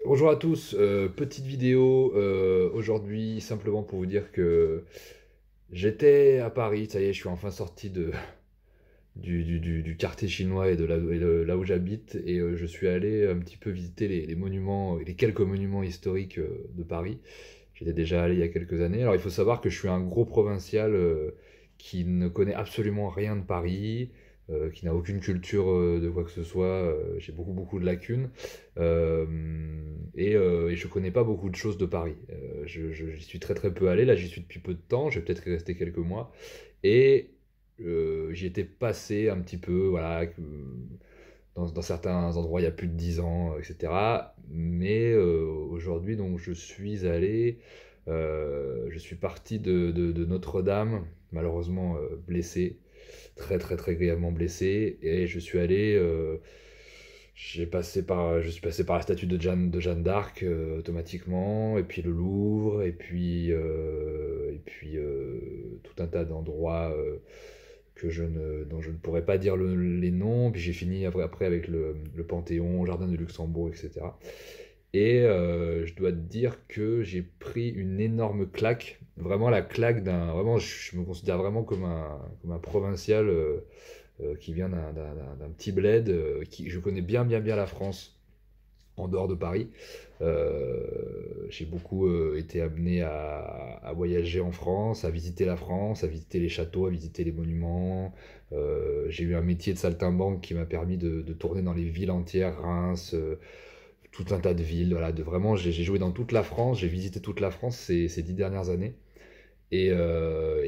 Bonjour à tous, petite vidéo aujourd'hui simplement pour vous dire que j'étais à Paris, ça y est, je suis enfin sorti du quartier chinois et là où j'habite et je suis allé un petit peu visiter les monuments, les quelques monuments historiques de Paris. J'étais déjà allé il y a quelques années. Alors il faut savoir que je suis un gros provincial qui ne connaît absolument rien de Paris, qui n'a aucune culture de quoi que ce soit. J'ai beaucoup de lacunes et je connais pas beaucoup de choses de Paris. J'y suis très peu allé. Là, j'y suis depuis peu de temps. Je vais peut-être y rester quelques mois et j'y étais passé un petit peu, voilà. Dans certains endroits il y a plus de 10 ans, etc. Mais aujourd'hui, donc, je suis parti de Notre-Dame, malheureusement blessé, très grièvement blessé, et je suis passé par la statue de Jeanne d'Arc automatiquement, et puis le Louvre, tout un tas d'endroits dont je ne pourrais pas dire les noms. Puis j'ai fini après avec le Panthéon, Jardin de Luxembourg, etc. Et je dois te dire que j'ai pris une énorme claque, vraiment la claque d'un. Vraiment, je me considère vraiment comme un provincial qui vient d'un petit bled, je connais bien la France en dehors de Paris. J'ai beaucoup été amené à voyager en France, à visiter la France, à visiter les châteaux, à visiter les monuments. J'ai eu un métier de saltimbanque qui m'a permis de tourner dans les villes entières, Reims, tout un tas de villes. Voilà, vraiment, j'ai joué dans toute la France, j'ai visité toute la France ces 10 dernières années. Et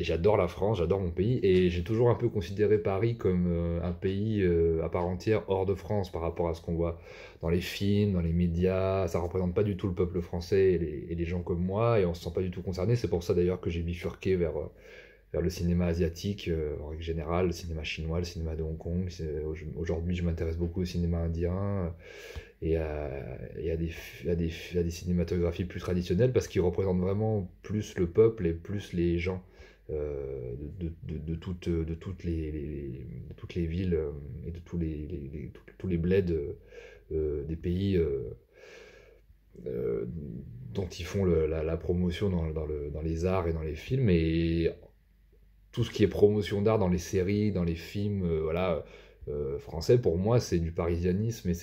j'adore la France, j'adore mon pays, et j'ai toujours un peu considéré Paris comme un pays à part entière hors de France par rapport à ce qu'on voit dans les films, dans les médias. Ça représente pas du tout le peuple français et les gens comme moi, et on se sent pas du tout concerné. C'est pour ça d'ailleurs que j'ai bifurqué vers le cinéma asiatique en règle générale, le cinéma chinois, le cinéma de Hong Kong. Aujourd'hui, je m'intéresse beaucoup au cinéma indien et à des cinématographies plus traditionnelles parce qu'ils représentent vraiment plus le peuple et plus les gens de toutes les villes et de tous les bleds des pays euh, dont ils font la promotion dans les arts et dans les films. Et tout ce qui est promotion d'art dans les séries, dans les films, voilà, français, pour moi, c'est du parisianisme et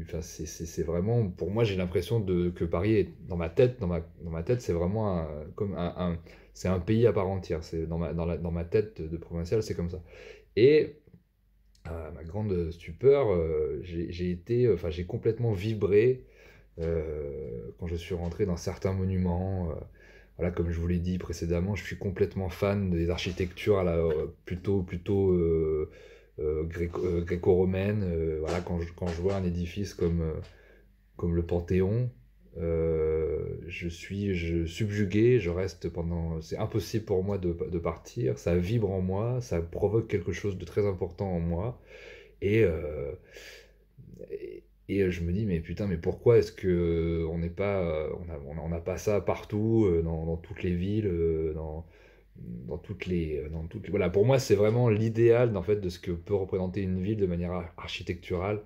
enfin, c'est vraiment, pour moi, j'ai l'impression que Paris est dans ma tête, c'est vraiment c'est un pays à part entière. C'est dans ma tête de provincial, c'est comme ça. Et à ma grande stupeur, enfin, j'ai complètement vibré quand je suis rentré dans certains monuments. Voilà, comme je vous l'ai dit précédemment, je suis complètement fan des architectures plutôt gréco-romaines. Voilà, quand je vois un édifice comme le Panthéon, je subjugué, je reste pendant. C'est impossible pour moi de partir. Ça vibre en moi, ça provoque quelque chose de très important en moi. Et, euh, je me dis, mais putain, mais pourquoi est-ce que on n'est pas, on n'a pas ça partout, dans toutes les villes, voilà, pour moi, c'est vraiment l'idéal, en fait, de ce que peut représenter une ville de manière architecturale.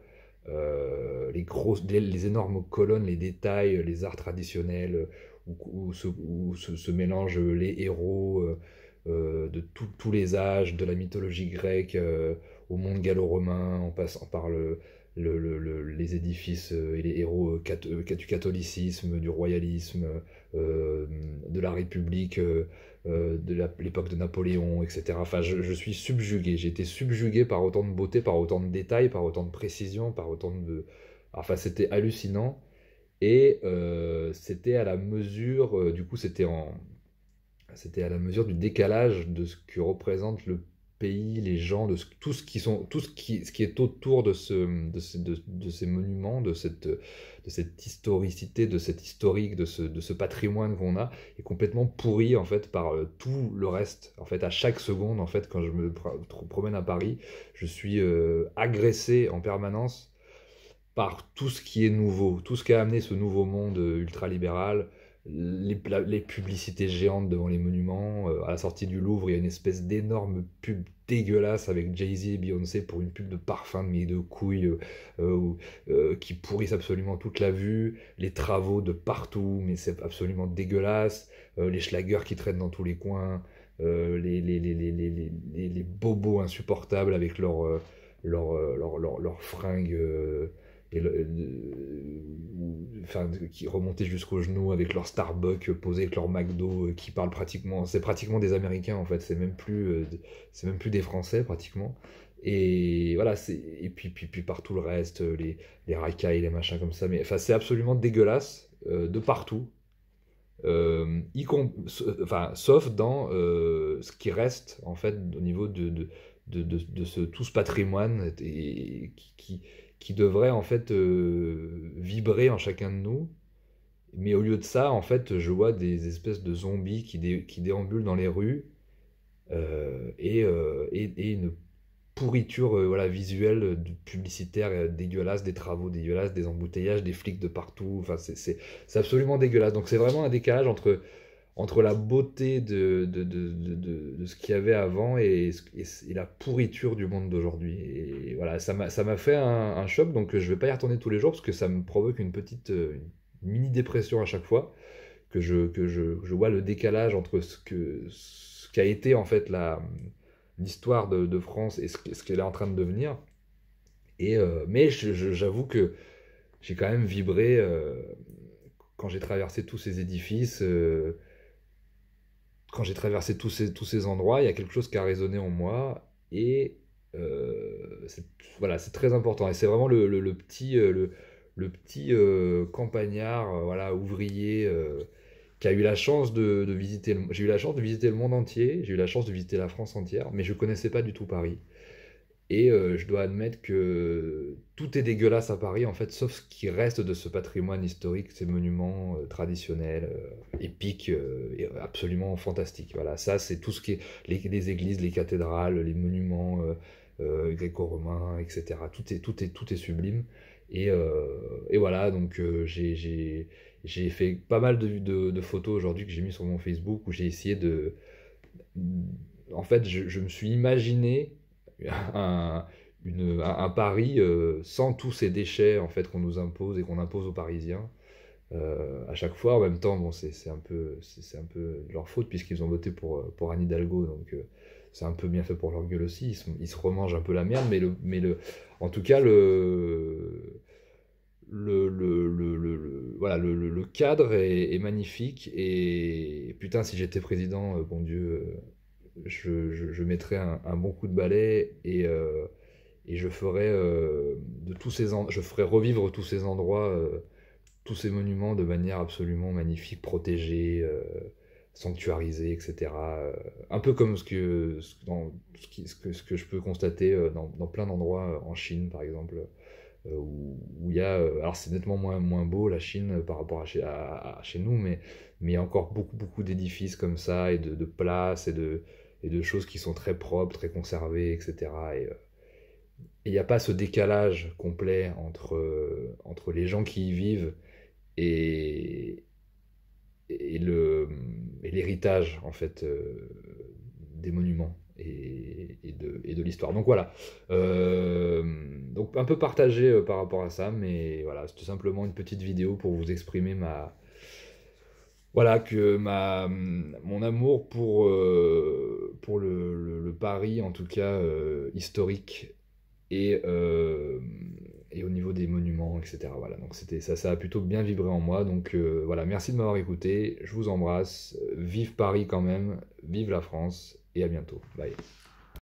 Les énormes colonnes, les détails, les arts traditionnels, où se mélangent les héros de tous les âges, de la mythologie grecque au monde gallo-romain, en passant par les édifices et les héros du catholicisme, du royalisme, euh, de la République, l'époque de Napoléon, etc. Enfin, je suis subjugué. J'ai été subjugué par autant de beauté, par autant de détails, par autant de précision, par autant de. Enfin, c'était hallucinant. Et c'était à la mesure, du coup, c'était à la mesure du décalage de ce que représente le pays, les gens, tout ce qui est autour de ces monuments, de cette historicité, de cette historique, de ce patrimoine qu'on a, est complètement pourri en fait par tout le reste. En fait, à chaque seconde, en fait, quand je me promène à Paris, je suis agressé en permanence par tout ce qui est nouveau, tout ce qui a amené ce nouveau monde ultralibéral, les publicités géantes devant les monuments. À la sortie du Louvre, il y a une espèce d'énorme pub dégueulasses avec Jay-Z et Beyoncé pour une pub de parfum de couilles qui pourrissent absolument toute la vue, les travaux de partout, mais c'est absolument dégueulasse, les schlagers qui traînent dans tous les coins, les bobos insupportables avec leurs fringues enfin, qui remontaient jusqu'aux genoux avec leur Starbucks posé avec leur McDo qui parlent pratiquement, c'est pratiquement des Américains en fait, c'est même plus des Français pratiquement. Et voilà, et puis par tout le reste, les racailles, les machins comme ça, mais enfin c'est absolument dégueulasse de partout. Enfin, sauf dans ce qui reste en fait au niveau tout ce patrimoine qui devrait en fait vibrer en chacun de nous. Mais au lieu de ça, en fait, je vois des espèces de zombies qui déambulent dans les rues et une pourriture voilà, visuelle, publicitaire dégueulasse, des travaux dégueulasses, des embouteillages, des flics de partout. Enfin, c'est absolument dégueulasse. Donc c'est vraiment un décalage entre la beauté de ce qu'il y avait avant et la pourriture du monde d'aujourd'hui. Et voilà, ça m'a fait un choc, donc je vais pas y retourner tous les jours parce que ça me provoque une mini dépression à chaque fois que je vois le décalage entre ce qu'a été en fait l'histoire de France et ce qu'elle est en train de devenir. Mais j'avoue que j'ai quand même vibré quand j'ai traversé tous ces édifices. Quand j'ai traversé tous ces endroits, il y a quelque chose qui a résonné en moi et voilà, c'est très important. Et c'est vraiment le petit campagnard, voilà, ouvrier qui a eu la chance de visiter. J'ai eu la chance de visiter le monde entier, j'ai eu la chance de visiter la France entière, mais je connaissais pas du tout Paris. Et je dois admettre que tout est dégueulasse à Paris, en fait, sauf ce qui reste de ce patrimoine historique, ces monuments traditionnels, épiques, et absolument fantastiques. Voilà, ça, c'est tout ce qui est les églises, les cathédrales, les monuments gréco-romains, etc. Tout est sublime. Et voilà, donc j'ai fait pas mal de photos aujourd'hui que j'ai mis sur mon Facebook où j'ai essayé de. En fait, je me suis imaginé un, un Paris sans tous ces déchets en fait qu'on nous impose et qu'on impose aux Parisiens à chaque fois. En même temps, bon, c'est un peu leur faute puisqu'ils ont voté pour Anne Hidalgo, donc c'est un peu bien fait pour leur gueule aussi. Ils se remangent un peu la merde, en tout cas voilà, le cadre est magnifique et putain, si j'étais président, bon Dieu, je mettrais un bon coup de balai et je ferais je ferais revivre tous ces endroits, tous ces monuments de manière absolument magnifique, protégés, sanctuarisés, etc. Un peu comme ce que je peux constater dans plein d'endroits en Chine, par exemple, où il y a. Alors c'est nettement moins beau la Chine par rapport à chez nous, mais il y a encore beaucoup, beaucoup d'édifices comme ça, et de places, et de choses qui sont très propres, très conservées, etc. Et il n'y a pas ce décalage complet entre les gens qui y vivent et, et l'héritage en fait des monuments et de l'histoire. Donc voilà. Donc un peu partagé par rapport à ça, mais voilà, c'est tout simplement une petite vidéo pour vous exprimer voilà, mon amour pour le Paris, en tout cas historique, et au niveau des monuments, etc. Voilà, donc ça a plutôt bien vibré en moi. Donc voilà, merci de m'avoir écouté, je vous embrasse, vive Paris quand même, vive la France, et à bientôt. Bye.